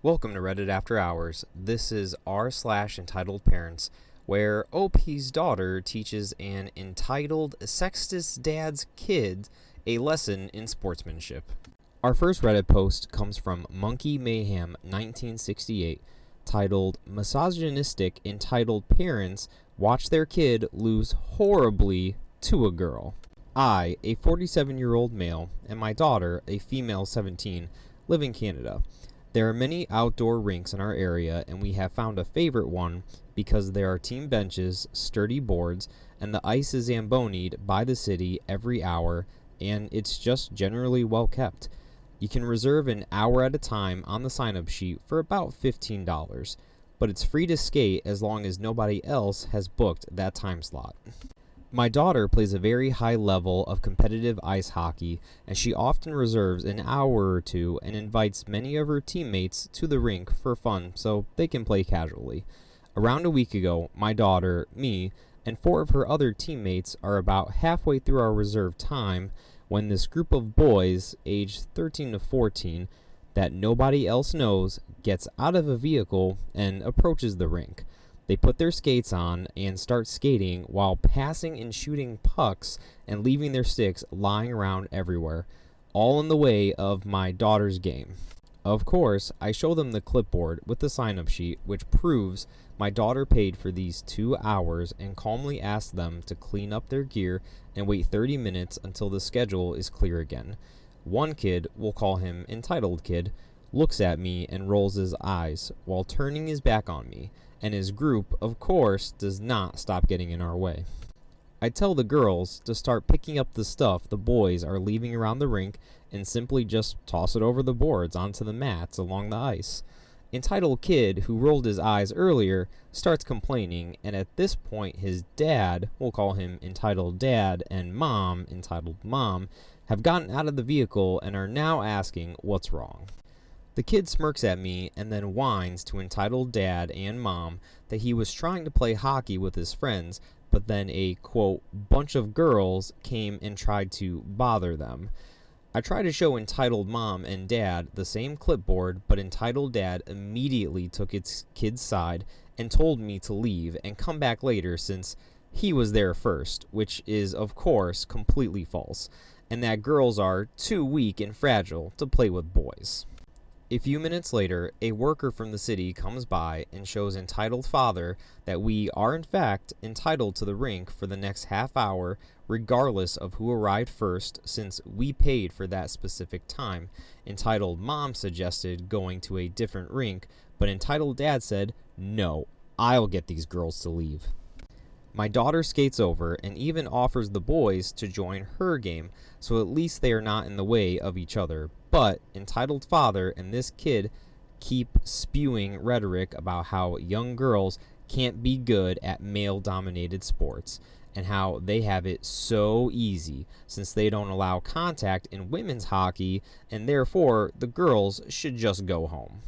Welcome to Reddit After Hours. This is r/Entitledparents, where OP's daughter teaches an entitled sexist dad's kid a lesson in sportsmanship. Our first Reddit post comes from Monkey Mayhem 1968, titled "Misogynistic Entitled Parents Watch Their Kid Lose Horribly to a Girl." I, a 47-year-old male, and my daughter, a female 17, live in Canada. There are many outdoor rinks in our area, and we have found a favorite one because there are team benches, sturdy boards, and the ice is zambonied by the city every hour, and it's just generally well kept. You can reserve an hour at a time on the sign-up sheet for about $15, but it's free to skate as long as nobody else has booked that time slot. My daughter plays a very high level of competitive ice hockey, and she often reserves an hour or two and invites many of her teammates to the rink for fun so they can play casually. Around a week ago, my daughter, me, and 4 of her other teammates are about halfway through our reserved time when this group of boys, aged 13 to 14, that nobody else knows, gets out of a vehicle and approaches the rink. They put their skates on and start skating while passing and shooting pucks and leaving their sticks lying around everywhere, all in the way of my daughter's game. Of course, I show them the clipboard with the sign-up sheet, which proves my daughter paid for these 2 hours, and calmly ask them to clean up their gear and wait 30 minutes until the schedule is clear again. One kid, we'll call him Entitled Kid, looks at me and rolls his eyes while turning his back on me, and his group, of course, does not stop getting in our way. I tell the girls to start picking up the stuff the boys are leaving around the rink and simply just toss it over the boards onto the mats along the ice. Entitled Kid, who rolled his eyes earlier, starts complaining, and at this point his dad, we'll call him Entitled Dad, and Mom, Entitled Mom, have gotten out of the vehicle and are now asking what's wrong. The kid smirks at me and then whines to Entitled Dad and Mom that he was trying to play hockey with his friends, but then a, quote, bunch of girls came and tried to bother them. I try to show Entitled Mom and Dad the same clipboard, but Entitled Dad immediately took its kid's side and told me to leave and come back later since he was there first, which is, of course, completely false, and that girls are too weak and fragile to play with boys. A few minutes later, a worker from the city comes by and shows Entitled Father that we are in fact entitled to the rink for the next half hour regardless of who arrived first, since we paid for that specific time. Entitled Mom suggested going to a different rink, but Entitled Dad said, "No, I'll get these girls to leave." My daughter skates over and even offers the boys to join her game, so at least they are not in the way of each other. But Entitled Father and this kid keep spewing rhetoric about how young girls can't be good at male-dominated sports, and how they have it so easy since they don't allow contact in women's hockey, and therefore the girls should just go home.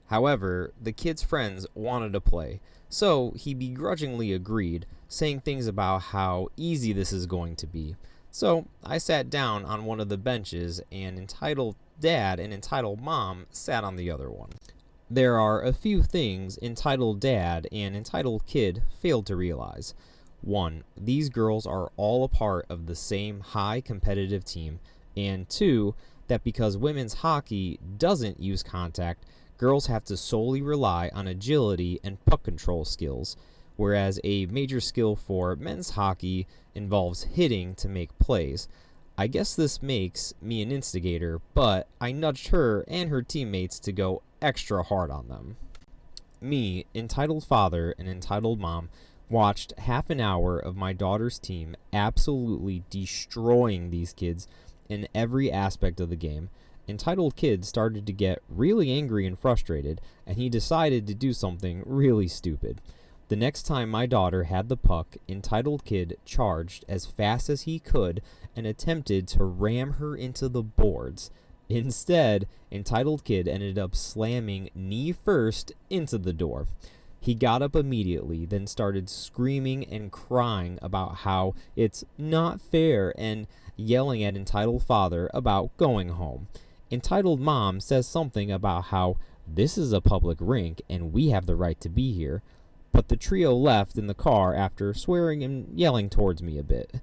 However, the kid's friends wanted to play, so he begrudgingly agreed, saying things about how easy this is going to be. So I sat down on one of the benches, and Entitled Dad and Entitled Mom sat on the other one. There are a few things Entitled Dad and Entitled Kid failed to realize. 1. These girls are all a part of the same high competitive team, and 2. That because women's hockey doesn't use contact, girls have to solely rely on agility and puck control skills, whereas a major skill for men's hockey involves hitting to make plays. I guess this makes me an instigator, but I nudged her and her teammates to go extra hard on them. Me, Entitled Father, and Entitled Mom watched half an hour of my daughter's team absolutely destroying these kids in every aspect of the game. Entitled Kid started to get really angry and frustrated, and he decided to do something really stupid. The next time my daughter had the puck, Entitled Kid charged as fast as he could and attempted to ram her into the boards. Instead, Entitled Kid ended up slamming knee first into the door. He got up immediately, then started screaming and crying about how it's not fair and yelling at Entitled Father about going home. Entitled Mom says something about how This is a public rink and we have the right to be here. But the trio left in the car after swearing and yelling towards me a bit.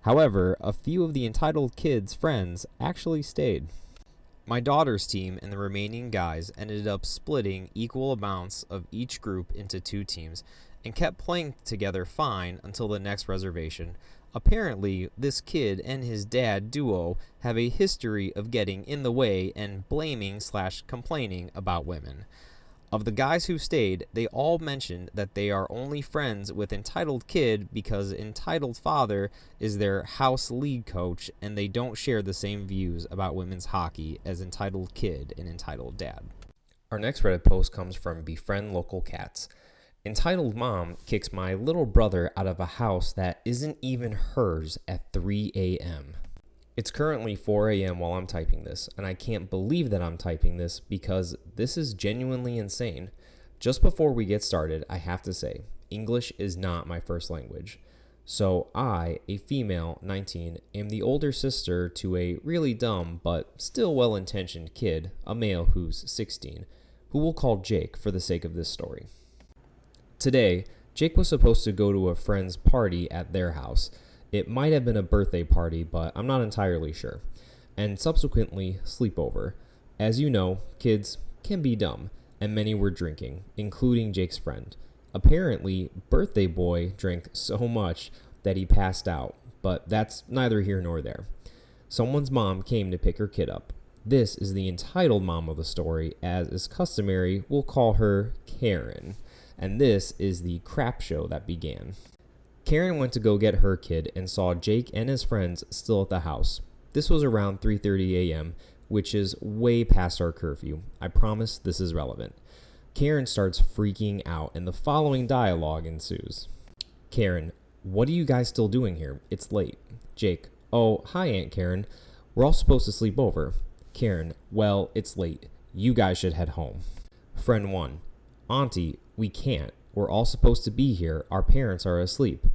However, a few of the entitled kids' friends actually stayed. My daughter's team and the remaining guys ended up splitting equal amounts of each group into two teams and kept playing together fine until the next reservation. Apparently, this kid and his dad duo have a history of getting in the way and blaming/complaining about women. Of the guys who stayed, they all mentioned that they are only friends with entitled kid because entitled father is their house league coach and they don't share the same views about women's hockey as entitled kid and entitled dad. Our next Reddit post comes from Befriend Local Cats. Entitled mom kicks my little brother out of a house that isn't even hers at 3 a.m. It's currently 4 a.m. while I'm typing this, and I can't believe that I'm typing this because this is genuinely insane. Just before we get started, I have to say, English is not my first language. So I, a female, 19, am the older sister to a really dumb but still well-intentioned kid, a male who's 16, who we'll call Jake for the sake of this story. Today, Jake was supposed to go to a friend's party at their house. It might have been a birthday party, but I'm not entirely sure. And subsequently, sleepover. As you know, kids can be dumb, and many were drinking, including Jake's friend. Apparently, birthday boy drank so much that he passed out, but that's neither here nor there. Someone's mom came to pick her kid up. This is the entitled mom of the story, as is customary, we'll call her Karen. And this is the crap show that began. Karen went to go get her kid and saw Jake and his friends still at the house. This was around 3:30 a.m., which is way past our curfew. I promise this is relevant. Karen starts freaking out and the following dialogue ensues. Karen, what are you guys still doing here? It's late. Jake, oh, hi Aunt Karen. We're all supposed to sleep over. Karen, well, it's late. You guys should head home. Friend 1, Auntie, we can't. We're all supposed to be here. Our parents are asleep.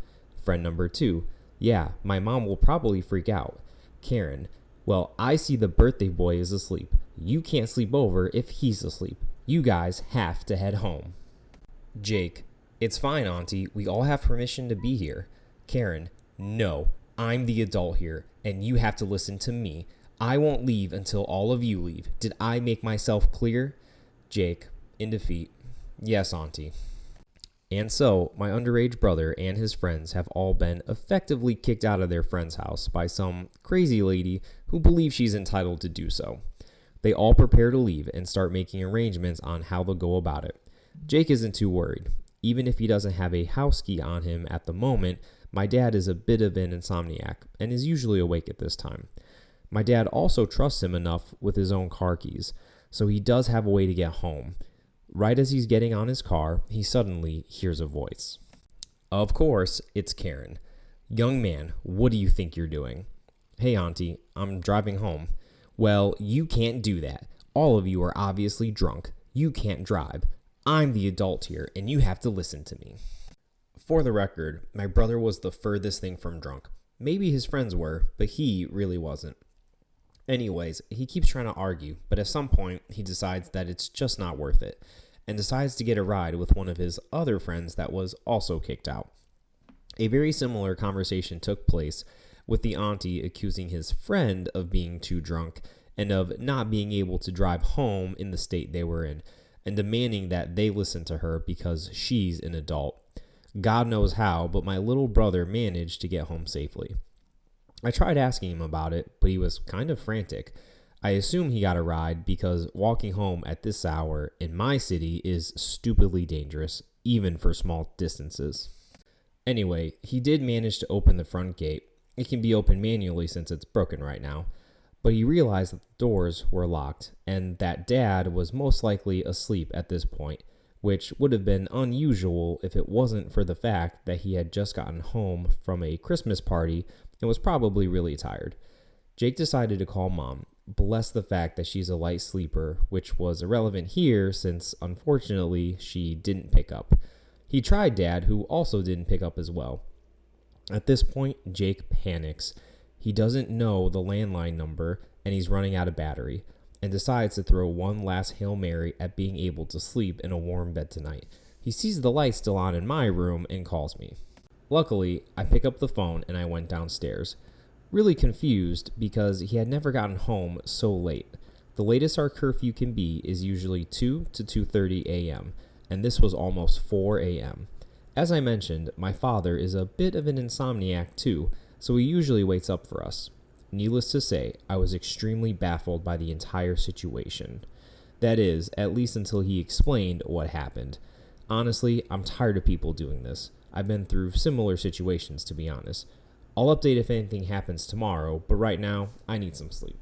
Friend number 2, yeah, my mom will probably freak out. Karen, well, I see the birthday boy is asleep. You can't sleep over if he's asleep. You guys have to head home. Jake, it's fine, Auntie. We all have permission to be here. Karen, no, I'm the adult here, and you have to listen to me. I won't leave until all of you leave. Did I make myself clear? Jake, in defeat, yes, Auntie. And so, my underage brother and his friends have all been effectively kicked out of their friend's house by some crazy lady who believes she's entitled to do so. They all prepare to leave and start making arrangements on how they'll go about it. Jake isn't too worried. Even if he doesn't have a house key on him at the moment, my dad is a bit of an insomniac and is usually awake at this time. My dad also trusts him enough with his own car keys, so he does have a way to get home. Right as he's getting on his car, he suddenly hears a voice. Of course, it's Karen. Young man, what do you think you're doing? Hey, Auntie, I'm driving home. Well, you can't do that. All of you are obviously drunk. You can't drive. I'm the adult here, and you have to listen to me. For the record, my brother was the furthest thing from drunk. Maybe his friends were, but he really wasn't. Anyways, he keeps trying to argue, but at some point, he decides that it's just not worth it, and decides to get a ride with one of his other friends that was also kicked out. A very similar conversation took place with the auntie accusing his friend of being too drunk and of not being able to drive home in the state they were in, and demanding that they listen to her because she's an adult. God knows how, but my little brother managed to get home safely. I tried asking him about it, but he was kind of frantic. I assume he got a ride because walking home at this hour in my city is stupidly dangerous, even for small distances. Anyway, he did manage to open the front gate. It can be opened manually since it's broken right now. But he realized that the doors were locked and that Dad was most likely asleep at this point, which would have been unusual if it wasn't for the fact that he had just gotten home from a Christmas party and was probably really tired. Jake decided to call Mom. Bless the fact that she's a light sleeper, which was irrelevant here since, unfortunately, she didn't pick up. He tried Dad, who also didn't pick up as well. At this point, Jake panics. He doesn't know the landline number, and he's running out of battery. and decides to throw one last Hail Mary at being able to sleep in a warm bed tonight. He sees the light still on in my room and calls me. Luckily, I pick up the phone and I went downstairs, really confused because he had never gotten home so late. The latest our curfew can be is usually 2 to 2:30 a.m., and this was almost 4 a.m. As I mentioned, my father is a bit of an insomniac too, so he usually waits up for us. Needless to say, I was extremely baffled by the entire situation. That is, at least until he explained what happened. Honestly, I'm tired of people doing this. I've been through similar situations, to be honest. I'll update if anything happens tomorrow, but right now, I need some sleep.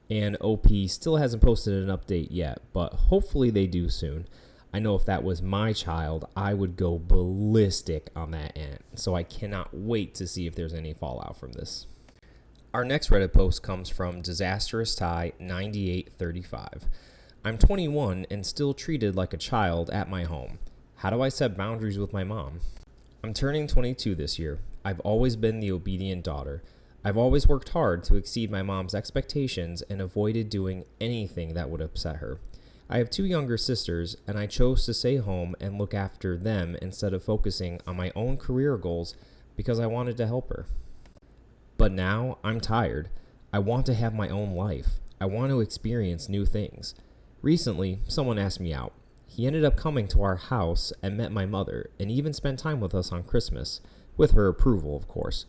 And OP still hasn't posted an update yet, but hopefully they do soon. I know if that was my child, I would go ballistic on that ant, so I cannot wait to see if there's any fallout from this. Our next Reddit post comes from Disastrous Tie 9835. I'm 21 and still treated like a child at my home. How do I set boundaries with my mom? I'm turning 22 this year. I've always been the obedient daughter. I've always worked hard to exceed my mom's expectations and avoided doing anything that would upset her. I have 2 younger sisters, and I chose to stay home and look after them instead of focusing on my own career goals because I wanted to help her. But now I'm tired. I want to have my own life. I want to experience new things. Recently, someone asked me out. He ended up coming to our house and met my mother and even spent time with us on Christmas, with her approval, of course.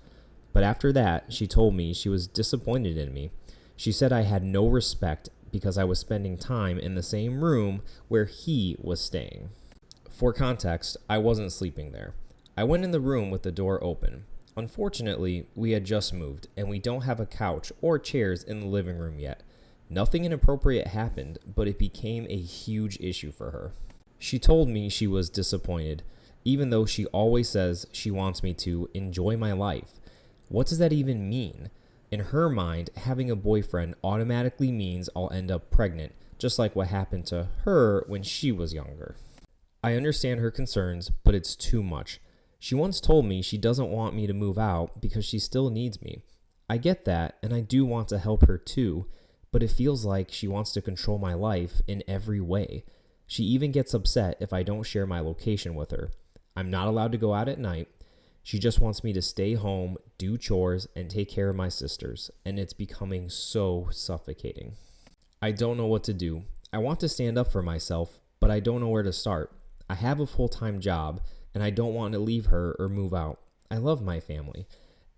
But after that, she told me she was disappointed in me. She said I had no respect because I was spending time in the same room where he was staying. For context, I wasn't sleeping there. I went in the room with the door open. Unfortunately, we had just moved, and we don't have a couch or chairs in the living room yet. Nothing inappropriate happened, but it became a huge issue for her. She told me she was disappointed, even though she always says she wants me to enjoy my life. What does that even mean? In her mind, having a boyfriend automatically means I'll end up pregnant, just like what happened to her when she was younger. I understand her concerns, but it's too much. She once told me she doesn't want me to move out because she still needs me. I get that, and I do want to help her too, but it feels like she wants to control my life in every way. She even gets upset if I don't share my location with her. I'm not allowed to go out at night. She just wants me to stay home, do chores, and take care of my sisters, and it's becoming so suffocating. I don't know what to do. I want to stand up for myself, but I don't know where to start. I have a full-time job, and I don't want to leave her or move out. I love my family,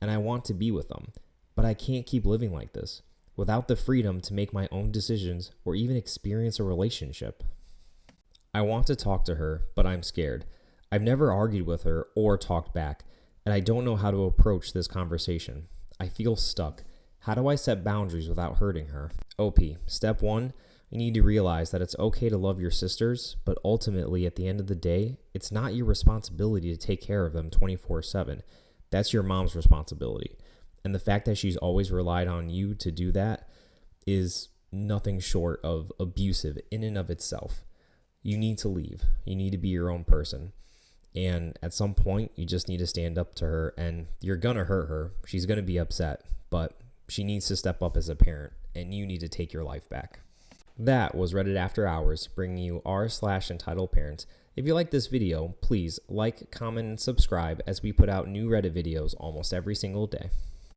and I want to be with them, but I can't keep living like this, without the freedom to make my own decisions or even experience a relationship. I want to talk to her, but I'm scared. I've never argued with her or talked back, and I don't know how to approach this conversation. I feel stuck. How do I set boundaries without hurting her? OP, step 1, you need to realize that it's okay to love your sisters, but ultimately, at the end of the day, it's not your responsibility to take care of them 24/7. That's your mom's responsibility. And the fact that she's always relied on you to do that is nothing short of abusive in and of itself. You need to leave. You need to be your own person. And at some point, you just need to stand up to her, and you're going to hurt her. She's going to be upset, but she needs to step up as a parent, and you need to take your life back. That was Reddit After Hours, bringing you r/Entitledparents. If you like this video, please like, comment, and subscribe as we put out new Reddit videos almost every single day.